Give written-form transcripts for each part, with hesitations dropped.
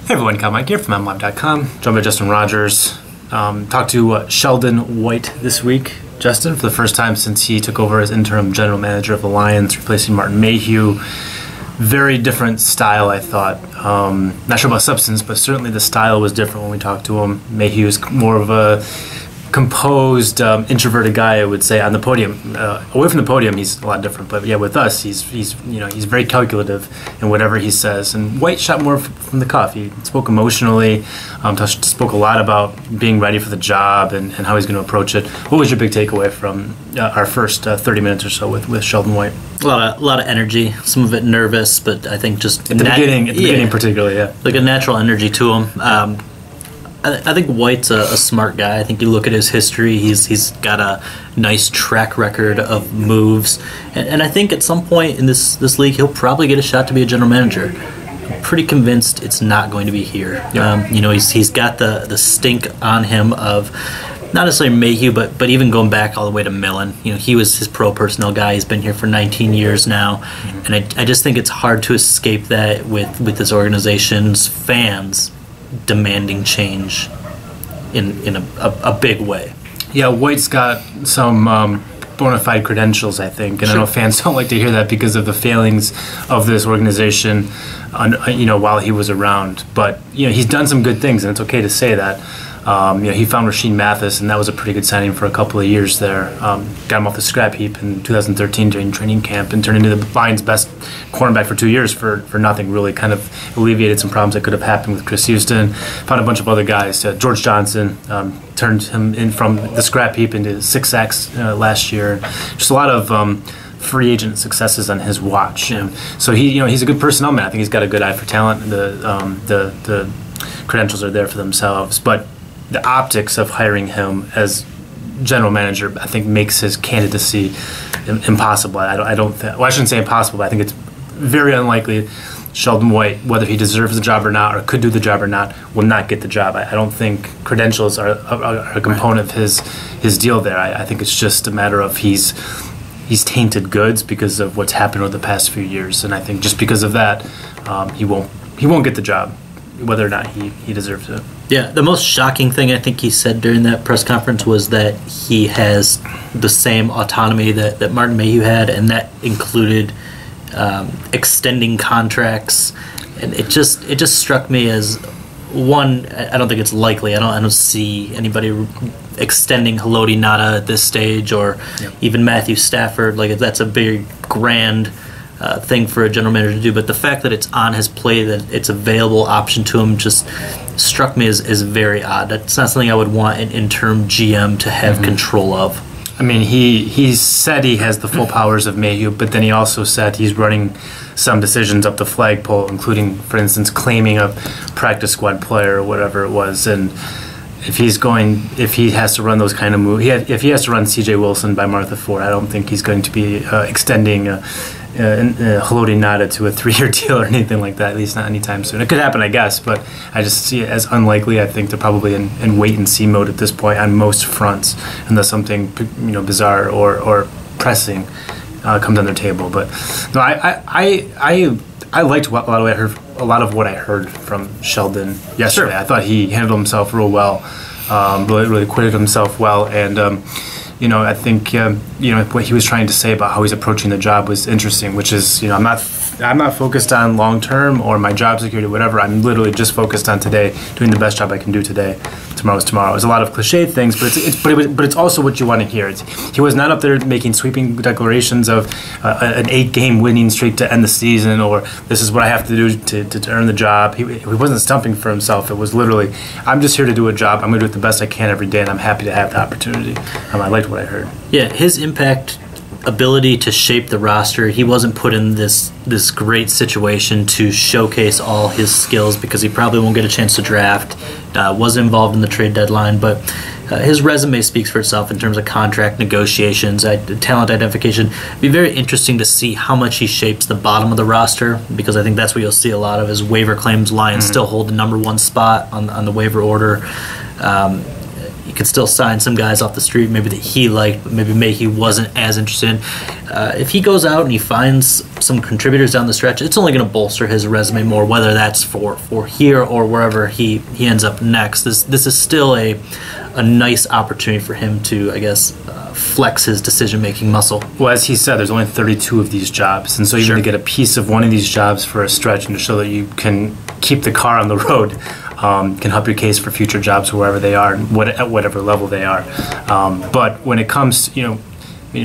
Hey everyone, Kyle Mike here from MLive.com. Joined by Justin Rogers. Talked to Sheldon White this week. Justin, for the first time since he took over as interim general manager of the Lions, replacing Martin Mayhew. Very different style, I thought. Not sure about substance, but certainly the style was different when we talked to him. Mayhew is more of a composed, introverted guy, I would say, on the podium. Away from the podium, he's a lot different. But yeah, with us, he's very calculative in whatever he says. And White shot more from the cuff. He spoke emotionally, spoke a lot about being ready for the job and how he's going to approach it. What was your big takeaway from our first 30 minutes or so with Sheldon White? A lot of energy. Some of it nervous, but I think just at the beginning, particularly, yeah, like a natural energy to him. I think White's a smart guy. I think you look at his history, he's got a nice track record of moves. And I think at some point in this league, he'll probably get a shot to be a general manager. I'm pretty convinced it's not going to be here. Yeah. He's got the stink on him of not necessarily Mayhew, but even going back all the way to Millen. He was his pro personnel guy. He's been here for 19 years now. Mm-hmm. And I just think it's hard to escape that with this organization's fans demanding change in a big way. Yeah, White's got some bona fide credentials, I think, and sure. I know fans don't like to hear that because of the failings of this organization, while he was around. But he's done some good things, and it's okay to say that. He found Rasheed Mathis, and that was a pretty good signing for a couple of years there. Got him off the scrap heap in 2013 during training camp and turned into the Lions' best cornerback for 2 years for nothing, really. Kind of alleviated some problems that could have happened with Chris Houston. Found a bunch of other guys. George Johnson turned him in from the scrap heap into 6 sacks last year. Just a lot of free agent successes on his watch. Yeah. And so he's a good personnel man. I think he's got a good eye for talent. The credentials are there for themselves, but the optics of hiring him as general manager, I think, makes his candidacy impossible. I shouldn't say impossible, but I think it's very unlikely Sheldon White, whether he deserves the job or not, or could do the job or not, will not get the job. I don't think credentials are a component of his deal there. I think it's just a matter of he's tainted goods because of what's happened over the past few years, and I think just because of that, he won't get the job, whether or not he deserves it. Yeah, the most shocking thing I think he said during that press conference was that he has the same autonomy that Martin Mayhew had, and that included extending contracts. And it just struck me as, one, I don't think it's likely. I don't see anybody extending Haloti Ngata at this stage, or even Matthew Stafford. Like, that's a big, grand thing for a general manager to do, but the fact that it's on his plate, that it's available option to him, just struck me as very odd. That's not something I would want an interim GM to have control of. I mean, he said he has the full powers of Mayhew, but then he also said he's running some decisions up the flagpole, including, for instance, claiming a practice squad player or whatever it was. And if he has to run those kind of moves, if he has to run C.J. Wilson by Martha Ford, I don't think he's going to be extending Haloti Ngata to a 3-year deal or anything like that, at least not anytime soon. It could happen, I guess, but I just see it as unlikely. I think they're probably in wait-and-see mode at this point on most fronts, unless something bizarre or pressing comes on their table. But no, I liked a lot of what I heard from Sheldon yesterday. Sure. I thought he handled himself real well, really acquitted himself well, and I think what he was trying to say about how he's approaching the job was interesting, which is I'm not focused on long term or my job security or whatever. I'm literally just focused on today, doing the best job I can do today. Tomorrow's tomorrow. There's a lot of cliche things, but it's also what you want to hear. He was not up there making sweeping declarations of an 8-game winning streak to end the season, or this is what I have to do to earn the job. He wasn't stumping for himself. It was literally, I'm just here to do a job. I'm going to do it the best I can every day, and I'm happy to have the opportunity. I liked what I heard. Yeah, his impact, ability to shape the roster. He wasn't put in this great situation to showcase all his skills because he probably won't get a chance to draft. Was involved in the trade deadline, but his resume speaks for itself in terms of contract negotiations, talent identification. It'd be very interesting to see how much he shapes the bottom of the roster, because I think that's what you'll see a lot of is waiver claims. Lions still hold the #1 spot on the waiver order. could still sign some guys off the street, maybe that he liked, but maybe Mayhew wasn't as interested in. If he goes out and he finds some contributors down the stretch, it's only going to bolster his resume more, whether that's for here or wherever he ends up next. This is still a nice opportunity for him to, I guess, flex his decision-making muscle. Well, as he said, there's only 32 of these jobs, and so even to get a piece of one of these jobs for a stretch and to show that you can keep the car on the road can help your case for future jobs wherever they are and at whatever level they are. But when it comes,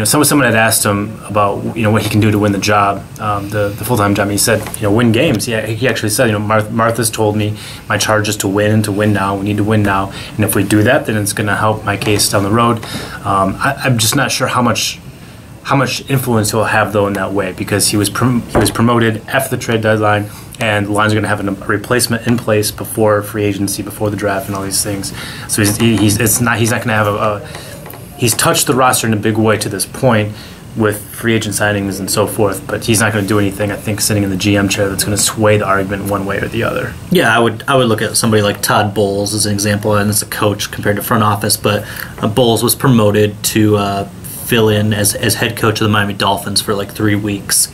someone had asked him about what he can do to win the job, the full-time job. And he said, win games. Yeah, he actually said, Martha's told me my charge is to win now. We need to win now, and if we do that, then it's going to help my case down the road. I'm just not sure how much influence he'll have though in that way, because he was promoted after the trade deadline, and the Lions are going to have a replacement in place before free agency, before the draft, and all these things. So he's not going to have he's touched the roster in a big way to this point with free agent signings and so forth, but he's not going to do anything, I think, sitting in the GM chair that's going to sway the argument one way or the other. Yeah, I would look at somebody like Todd Bowles as an example, and as a coach compared to front office, but Bowles was promoted to fill in as head coach of the Miami Dolphins for like 3 weeks.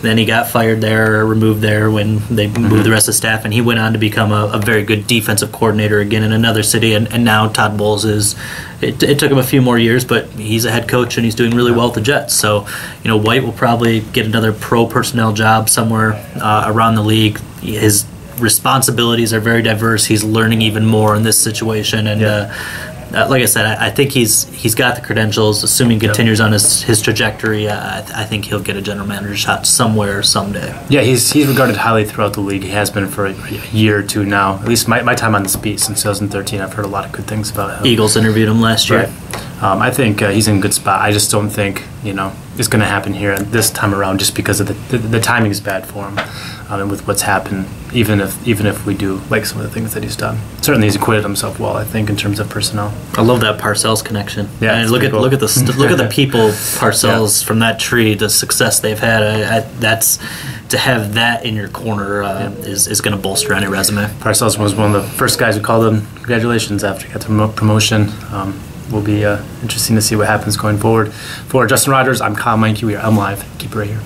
Then he got fired there, or removed there when they moved the rest of the staff, and he went on to become a very good defensive coordinator again in another city. And now Todd Bowles is. It took him a few more years, but he's a head coach and he's doing really well with the Jets. So, White will probably get another pro personnel job somewhere around the league. His responsibilities are very diverse. He's learning even more in this situation, and. Like I said, I think he's got the credentials. Assuming he continues on his trajectory, I think he'll get a general manager shot somewhere someday. Yeah, he's regarded highly throughout the league. He has been for a year or two now. At least my time on this beat since 2013, I've heard a lot of good things about him. Eagles interviewed him last year. Right. I think he's in a good spot. I just don't think it's going to happen here this time around, just because of the timing is bad for him, and with what's happened. Even if we do like some of the things that he's done, certainly he's acquitted himself well, I think, in terms of personnel. I love that Parcells connection. Yeah, and look at the people Parcells from that tree, the success they've had. That's to have that in your corner is going to bolster any resume. Parcells was one of the first guys who called him congratulations after he got the promotion. Will be interesting to see what happens going forward. For Justin Rogers, I'm Kyle Meinke. We are M Live. Keep it right here.